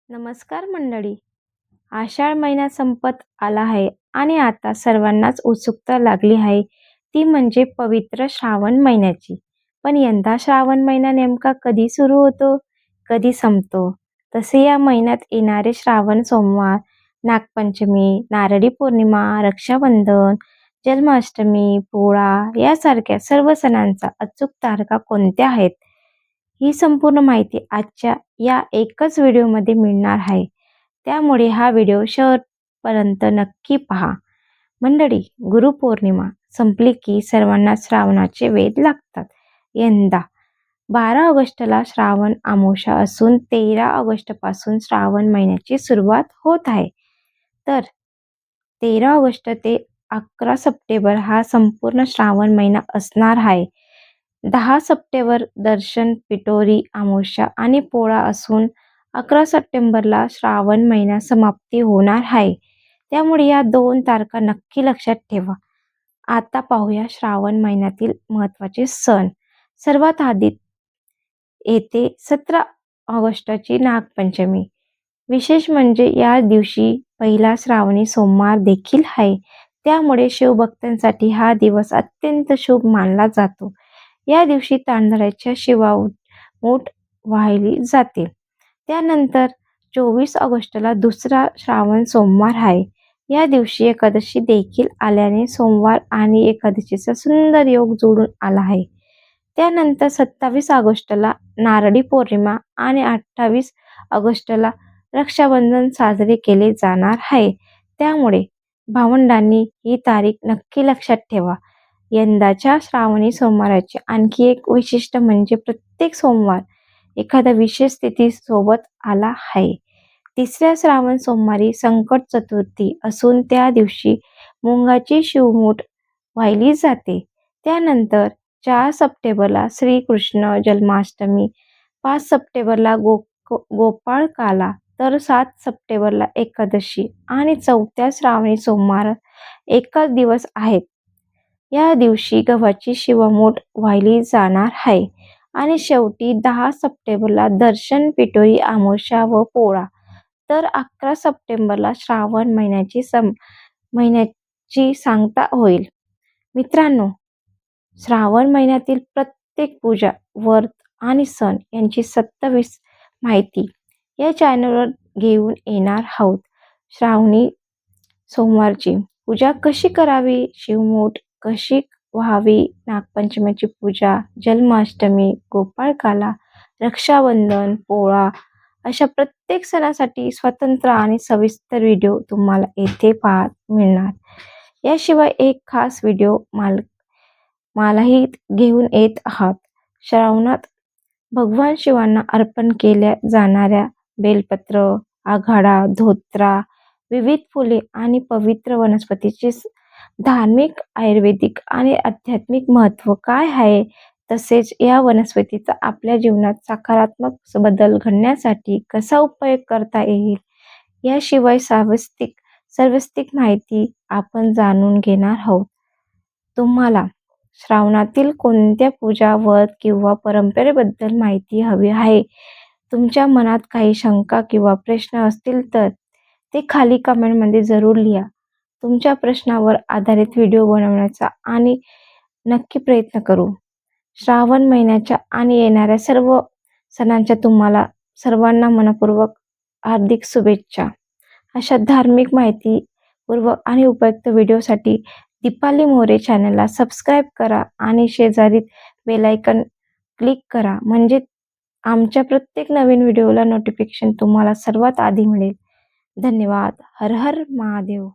नमस्कार मंडळी. आषाढ महिना संपत आला आहे आणि आता सर्वांनाच उत्सुकता लागली आहे, ती म्हणजे पवित्र श्रावण महिन्याची. पण यंदा श्रावण महिना नेमका कधी सुरू होतो, कधी संपतो? तसे या महिन्यात येणारे श्रावण सोमवार, नागपंचमी, नारळी पौर्णिमा, रक्षाबंधन, जन्माष्टमी, पोळा यासारख्या सर्व सणांचा अचूक तारखा कोणत्या आहेत? ही संपूर्ण माहिती आजच्या या एकच व्हिडिओमध्ये मिळणार आहे. त्यामुळे हा व्हिडिओ शेवटपर्यंत नक्की पहा. मंडळी, गुरुपौर्णिमा संपली की सर्वांना श्रावणाचे वेध लागतात. यंदा 12 ऑगस्टला श्रावण अमावस्या असून 13 ऑगस्टपासून श्रावण महिन्याची सुरुवात होत आहे. तर 13 ऑगस्ट ते 11 सप्टेंबर हा संपूर्ण श्रावण महिना असणार आहे. 10 सप्टेंबर दर्शन पिठोरी अमावस्या आणि पोळा असून 11 सप्टेंबरला श्रावण महिना समाप्ती होणार आहे. त्यामुळे या 2 तारखा नक्की लक्षात ठेवा. आता पाहूया श्रावण महिन्यातील महत्त्वाचे सण. सर्वात आधी येते 17 ऑगस्टची नागपंचमी. विशेष म्हणजे या दिवशी पहिला श्रावणी सोमवार देखील आहे. त्यामुळे शिवभक्तांसाठी हा दिवस अत्यंत शुभ मानला जातो. या दिवशी तांदळाच्या शिवामूठ वाहिली जाते. त्यानंतर 24 ऑगस्टला दुसरा श्रावण सोमवार आहे. या दिवशी एकादशी देखील आल्याने सोमवार आणि एकादशीचा सुंदर योग जोडून आला आहे. त्यानंतर 27 ऑगस्टला नारळी पौर्णिमा आणि 28 ऑगस्टला रक्षाबंधन साजरे केले जाणार आहे. त्यामुळे भावंडांनी ही तारीख नक्की लक्षात ठेवा. यंदाच्या श्रावणी सोमवाराचे आणखी एक वैशिष्ट्य म्हणजे प्रत्येक सोमवार एखादा विशेष तिथी सोबत आला आहे. तिसऱ्या श्रावण सोमवारी संकट चतुर्थी असून त्या दिवशी मुंगाची शिवमूठ वाहिली जाते. त्यानंतर 4 सप्टेंबरला श्रीकृष्ण जन्माष्टमी, 5 सप्टेंबरला गोपाळकाला, तर 7 सप्टेंबरला एकादशी आणि 4थ्या श्रावणी सोमवार एकाच दिवस आहेत. या दिवशी गव्हाची शिवमूठ वाहिली जाणार आहे. आणि शेवटी 10 सप्टेंबरला दर्शन पिठोरी अमावस्या व पोळा, तर 11 सप्टेंबरला श्रावण महिन्याची सांगता होईल. मित्रांनो, श्रावण महिन्यातील प्रत्येक पूजा, व्रत आणि सण यांची सविस्तर माहिती या चॅनलवर घेऊन येणार आहोत. श्रावणी सोमवारची पूजा कशी करावी, शिवमूठ कशी व्हावी, नागपंचमीची पूजा, जन्माष्टमी, गोपाळकाला, रक्षाबंधन, पोळा अशा प्रत्येक सणासाठी स्वतंत्र आणि सविस्तर व्हिडिओ तुम्हाला येथे पाहायला मिळणार. याशिवाय एक खास व्हिडिओ मलाही घेऊन येत आहात. श्रावणात भगवान शिवांना अर्पण केल्या जाणाऱ्या बेलपत्र, आघाडा, धोत्रा, विविध फुले आणि पवित्र वनस्पतीचे धार्मिक, आयुर्वेदिक आणि आध्यात्मिक महत्त्व काय आहे, तसेच या वनस्पतीचा आपल्या जीवनात सकारात्मक बदल घडण्यासाठी कसा उपयोग करता येईल, याशिवाय सर्वस्तिक माहिती आपण जाणून घेणार आहोत. तुम्हाला श्रावणातील कोणत्या पूजा, व्रत किंवा परंपरेबद्दल माहिती हवी आहे? तुमच्या मनात काही शंका किंवा प्रश्न असतील तर ते खाली कमेंटमध्ये जरूर लिहा. तुमच्या प्रश्नावर आधारित व्हिडिओ बनवण्याचा आणि नक्की प्रयत्न करू. श्रावण महिन्याच्या आणि येणाऱ्या सर्व सणांच्या तुम्हाला सर्वांना मनपूर्वक हार्दिक शुभेच्छा. अशा धार्मिक माहितीपूर्वक आणि उपयुक्त व्हिडिओसाठी दीपाली मोरे चॅनलला सबस्क्राईब करा आणि शेजारील बेल आयकॉन क्लिक करा, म्हणजे आमच्या प्रत्येक नवीन व्हिडिओला नोटिफिकेशन तुम्हाला सर्वात आधी मिळेल. धन्यवाद. हर हर महादेव.